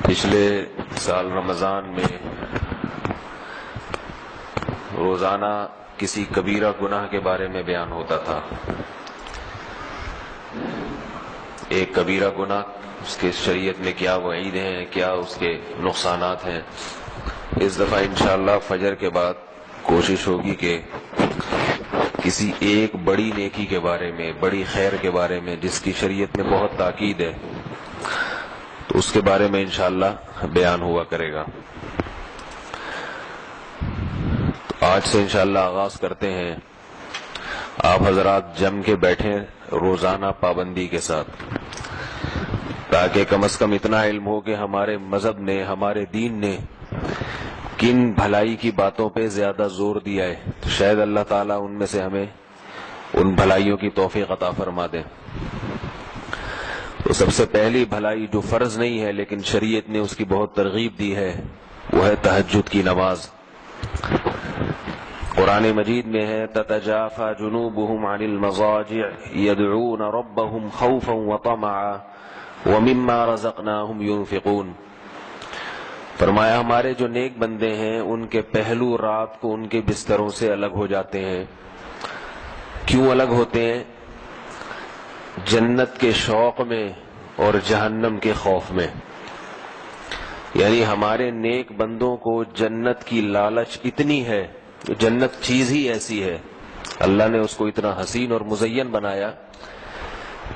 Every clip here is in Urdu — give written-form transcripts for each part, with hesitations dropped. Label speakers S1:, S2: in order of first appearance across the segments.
S1: پچھلے سال رمضان میں روزانہ کسی کبیرہ گناہ کے بارے میں بیان ہوتا تھا. ایک کبیرہ گناہ، اس کے شریعت میں کیا وعید ہیں، کیا اس کے نقصانات ہیں. اس دفعہ انشاءاللہ فجر کے بعد کوشش ہوگی کہ کسی ایک بڑی نیکی کے بارے میں، بڑی خیر کے بارے میں جس کی شریعت میں بہت تاکید ہے، تو اس کے بارے میں انشاءاللہ بیان ہوا کرے گا. تو آج سے انشاءاللہ آغاز کرتے ہیں. آپ حضرات جم کے بیٹھیں روزانہ پابندی کے ساتھ، تاکہ کم از کم اتنا علم ہو کہ ہمارے مذہب نے، ہمارے دین نے کن بھلائی کی باتوں پہ زیادہ زور دیا ہے، تو شاید اللہ تعالیٰ ان میں سے ہمیں ان بھلائیوں کی توفیق عطا فرما دے. تو سب سے پہلی بھلائی جو فرض نہیں ہے لیکن شریعت نے اس کی بہت ترغیب دی ہے، وہ ہے تہجد کی نماز. قرآن مجید میں ہے تتجافى جنوبهم عن المضاجع يدعون ربهم خوفا وطمعا ومما رزقناهم ينفقون. فرمایا ہمارے جو نیک بندے ہیں ان کے پہلو رات کو ان کے بستروں سے الگ ہو جاتے ہیں. کیوں الگ ہوتے ہیں؟ جنت کے شوق میں اور جہنم کے خوف میں. یعنی ہمارے نیک بندوں کو جنت کی لالچ اتنی ہے، جنت چیز ہی ایسی ہے، اللہ نے اس کو اتنا حسین اور مزین بنایا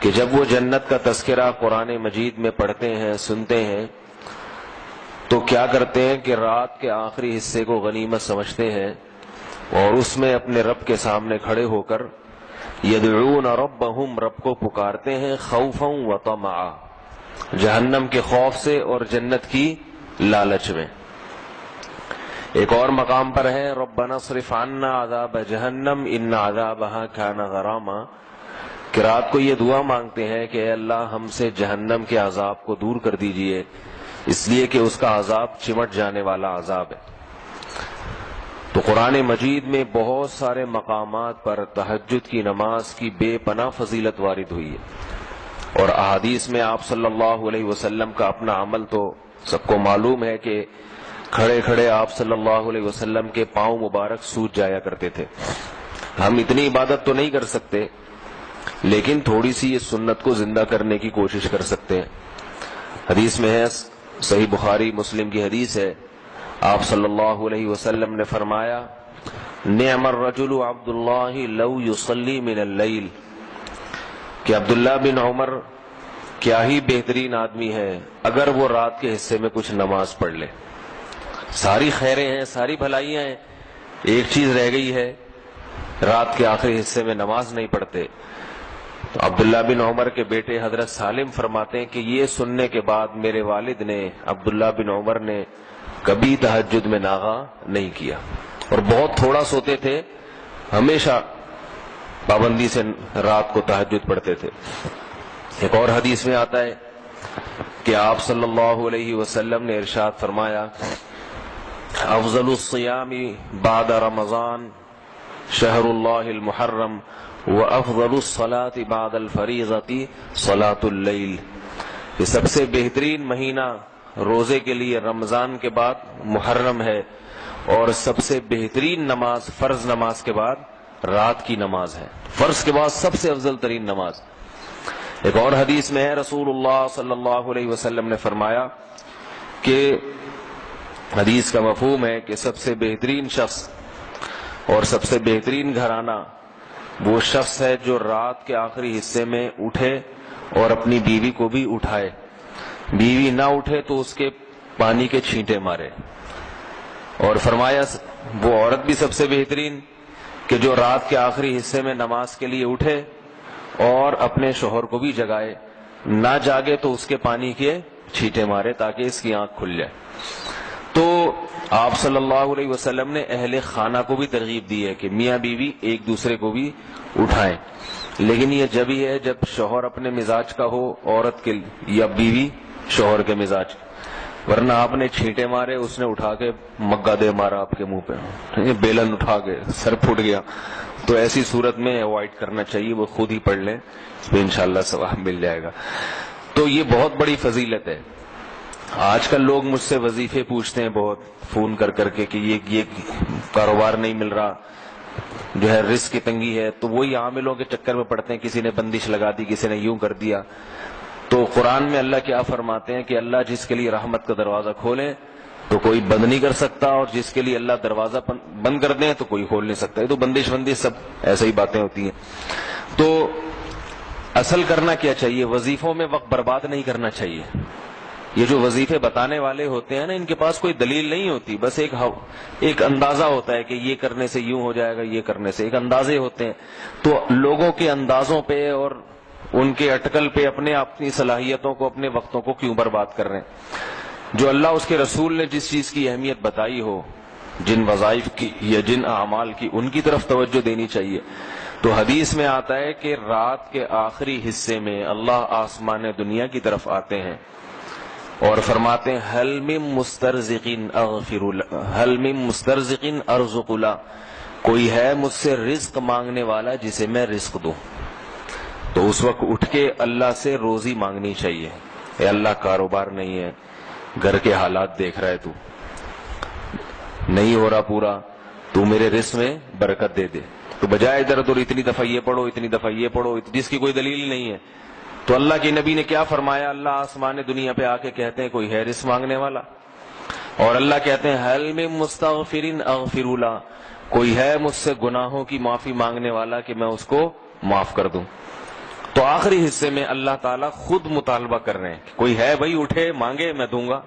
S1: کہ جب وہ جنت کا تذکرہ قرآن مجید میں پڑھتے ہیں، سنتے ہیں، تو کیا کرتے ہیں کہ رات کے آخری حصے کو غنیمت سمجھتے ہیں اور اس میں اپنے رب کے سامنے کھڑے ہو کر یدعون ربہم، رب کو پکارتے ہیں، خوفا و طمعا، جہنم کے خوف سے اور جنت کی لالچ میں. ایک اور مقام پر ہے ربنا اصرف عنا عذاب جہنم ان عذابها کان غراما، کہ رات کو یہ دعا مانگتے ہیں کہ اے اللہ ہم سے جہنم کے عذاب کو دور کر دیجئے، اس لیے کہ اس کا عذاب چمٹ جانے والا عذاب ہے. تو قرآن مجید میں بہت سارے مقامات پر تہجد کی نماز کی بے پناہ فضیلت وارد ہوئی ہے، اور احادیث میں آپ صلی اللہ علیہ وسلم کا اپنا عمل تو سب کو معلوم ہے کہ کھڑے کھڑے آپ صلی اللہ علیہ وسلم کے پاؤں مبارک سوج جایا کرتے تھے. ہم اتنی عبادت تو نہیں کر سکتے لیکن تھوڑی سی اس سنت کو زندہ کرنے کی کوشش کر سکتے ہیں. حدیث میں ہے، صحیح بخاری مسلم کی حدیث ہے، آپ صلی اللہ علیہ وسلم نے فرمایا نعم الرجل عبداللہ لو یصلی من اللیل، کہ عبداللہ بن عمر کیا ہی بہترین آدمی ہے اگر وہ رات کے حصے میں کچھ نماز پڑھ لے. ساری خیریں ہیں، ساری بھلائیاں ہیں، ایک چیز رہ گئی ہے، رات کے آخری حصے میں نماز نہیں پڑھتے. تو عبداللہ بن عمر کے بیٹے حضرت سالم فرماتے ہیں کہ یہ سننے کے بعد میرے والد نے، عبداللہ بن عمر نے، کبھی تہجد میں ناغا نہیں کیا، اور بہت تھوڑا سوتے تھے، ہمیشہ پابندی سے رات کو تہجد پڑھتے تھے. ایک اور حدیث میں آتا ہے کہ آپ صلی اللہ علیہ وسلم نے ارشاد فرمایا افضل الصیام بعد رمضان شہر اللہ المحرم وافضل الصلاة بعد الفریضۃ صلاۃ اللیل، کہ سب سے بہترین مہینہ روزے کے لیے رمضان کے بعد محرم ہے، اور سب سے بہترین نماز فرض نماز کے بعد رات کی نماز ہے، فرض کے بعد سب سے افضل ترین نماز. ایک اور حدیث میں ہے رسول اللہ صلی اللہ علیہ وسلم نے فرمایا کہ حدیث کا مفہوم ہے کہ سب سے بہترین شخص اور سب سے بہترین گھرانہ وہ شخص ہے جو رات کے آخری حصے میں اٹھے اور اپنی بیوی کو بھی اٹھائے، بیوی نہ اٹھے تو اس کے پانی کے چھینٹے مارے. اور فرمایا وہ عورت بھی سب سے بہترین کہ جو رات کے آخری حصے میں نماز کے لیے اٹھے اور اپنے شوہر کو بھی جگائے، نہ جاگے تو اس کے پانی کے چھینٹے مارے تاکہ اس کی آنکھ کھل جائے. تو آپ صلی اللہ علیہ وسلم نے اہل خانہ کو بھی ترغیب دی ہے کہ میاں بیوی ایک دوسرے کو بھی اٹھائیں، لیکن یہ جب ہی ہے جب شوہر اپنے مزاج کا ہو عورت کے، یا بیوی شوہر کے مزاج، ورنہ آپ نے چھینٹے مارے، اس نے اٹھا کے مگا دے مارا آپ کے منہ پہ، بیلن اٹھا کے سر پھوٹ گیا، تو ایسی صورت میں اوائڈ کرنا چاہیے، وہ خود ہی پڑھ لیں، اس میں انشاءاللہ ثواب مل جائے گا. تو یہ بہت بڑی فضیلت ہے. آج کل لوگ مجھ سے وظیفے پوچھتے ہیں بہت فون کر کر کے کہ یہ کاروبار نہیں مل رہا، جو ہے رزق کی تنگی ہے، تو وہی عاملوں کے چکر میں پڑتے ہیں، کسی نے بندش لگا دی، کسی نے یوں کر دیا. تو قرآن میں اللہ کیا فرماتے ہیں کہ اللہ جس کے لیے رحمت کا دروازہ کھولے تو کوئی بند نہیں کر سکتا، اور جس کے لیے اللہ دروازہ بند کر دیں تو کوئی کھول نہیں سکتا. یہ تو بندش سب ایسے ہی باتیں ہوتی ہیں. تو اصل کرنا کیا چاہیے؟ وظیفوں میں وقت برباد نہیں کرنا چاہیے. یہ جو وظیفے بتانے والے ہوتے ہیں نا، ان کے پاس کوئی دلیل نہیں ہوتی، بس ایک اندازہ ہوتا ہے کہ یہ کرنے سے یوں ہو جائے گا، یہ کرنے سے، ایک اندازے ہوتے ہیں. تو لوگوں کے اندازوں پہ اور ان کے اٹکل پہ اپنی صلاحیتوں کو، اپنے وقتوں کو کیوں برباد کر رہے ہیں؟ جو اللہ اس کے رسول نے جس چیز کی اہمیت بتائی ہو، جن وظائف کی یا جن اعمال کی، ان کی طرف توجہ دینی چاہیے. تو حدیث میں آتا ہے کہ رات کے آخری حصے میں اللہ آسمان دنیا کی طرف آتے ہیں اور فرماتے ہیں حل من مسترزق ارزق له، کوئی ہے مجھ سے رزق مانگنے والا جسے میں رزق دوں. تو اس وقت اٹھ کے اللہ سے روزی مانگنی چاہیے. اے اللہ کاروبار نہیں ہے، گھر کے حالات دیکھ رہا ہے، تو نہیں ہو رہا پورا، تو میرے رزق میں برکت دے دے. تو بجائے ادھر ادھر اتنی دفعہ یہ پڑھو، اتنی دفعہ یہ پڑھو، جس کی کوئی دلیل نہیں ہے. تو اللہ کے نبی نے کیا فرمایا؟ اللہ آسمان دنیا پہ آ کے کہتے ہیں کوئی ہے رزق مانگنے والا، اور اللہ کہتے ہیں حل من مستغفر اغفر له، کوئی ہے مجھ سے گناہوں کی معافی مانگنے والا کہ میں اس کو معاف کر دوں. تو آخری حصے میں اللہ تعالیٰ خود مطالبہ کر رہے ہیں کہ کوئی ہے بھائی اٹھے مانگے میں دوں گا.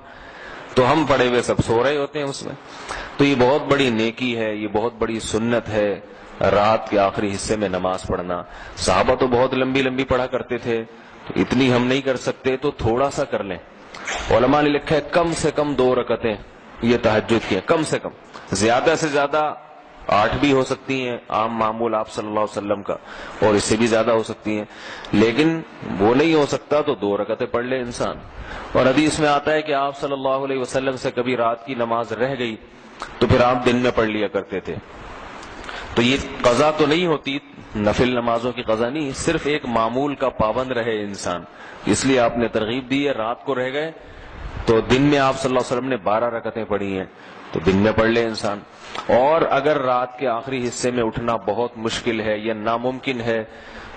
S1: تو ہم پڑے ہوئے سب سو رہے ہوتے ہیں اس میں. تو یہ بہت بڑی نیکی ہے، یہ بہت بڑی سنت ہے رات کے آخری حصے میں نماز پڑھنا. صحابہ تو بہت لمبی لمبی پڑھا کرتے تھے، تو اتنی ہم نہیں کر سکتے تو تھوڑا سا کر لیں. علماء نے لکھا ہے کم سے کم 2 رکعتیں یہ تہجد کی ہیں، کم سے کم. زیادہ سے زیادہ 8 بھی ہو سکتی ہیں، عام معمول آپ صلی اللہ علیہ وسلم کا، اور اس سے بھی زیادہ ہو سکتی ہیں. لیکن وہ نہیں ہو سکتا تو 2 رکعتیں پڑھ لے انسان. اور حدیث میں آتا ہے کہ آپ صلی اللہ علیہ وسلم سے کبھی رات کی نماز رہ گئی تو پھر آپ دن میں پڑھ لیا کرتے تھے. تو یہ قضا تو نہیں ہوتی، نفل نمازوں کی قضا نہیں، صرف ایک معمول کا پابند رہے انسان. اس لیے آپ نے ترغیب دی ہے، رات کو رہ گئے تو دن میں آپ صلی اللہ علیہ وسلم نے 12 رکعتیں پڑھی ہیں تو دن میں پڑھ لے انسان. اور اگر رات کے آخری حصے میں اٹھنا بہت مشکل ہے یا ناممکن ہے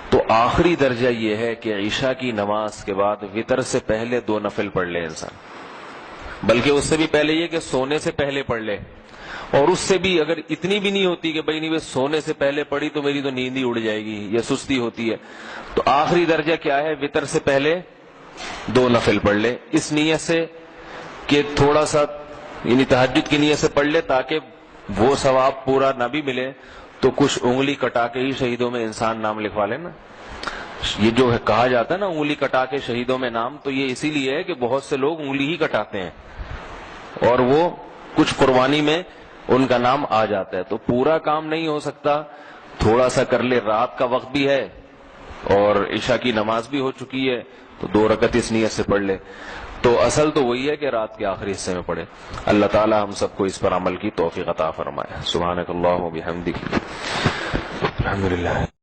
S1: تو آخری درجہ یہ ہے کہ عشاء کی نماز کے بعد وتر سے پہلے 2 نفل پڑھ لے انسان، بلکہ اس سے بھی پہلے یہ کہ سونے سے پہلے پڑھ لے. اور اس سے بھی اگر اتنی بھی نہیں ہوتی کہ بھائی نہیں سونے سے پہلے پڑھی تو میری تو نیند ہی اڑ جائے گی یا سستی ہوتی ہے، تو آخری درجہ کیا ہے؟ وتر سے پہلے 2 نفل پڑھ لے، اس نیت سے کہ تھوڑا سا یعنی تہجد کی نیت سے پڑھ لے تاکہ وہ ثواب پورا نہ بھی ملے تو کچھ انگلی کٹا کے ہی شہیدوں میں انسان نام لکھوا لے نا. یہ جو ہے کہا جاتا ہے نا انگلی کٹا کے شہیدوں میں نام، تو یہ اسی لیے ہے کہ بہت سے لوگ انگلی ہی کٹاتے ہیں اور وہ کچھ قربانی میں ان کا نام آ جاتا ہے. تو پورا کام نہیں ہو سکتا، تھوڑا سا کر لے. رات کا وقت بھی ہے اور عشاء کی نماز بھی ہو چکی ہے تو 2 رکعت اس نیت سے پڑھ لے. تو اصل تو وہی ہے کہ رات کے آخری حصے میں پڑھے. اللہ تعالی ہم سب کو اس پر عمل کی توفیق عطا فرمائے. سبحانک اللہم و بحمدک، الحمدللہ.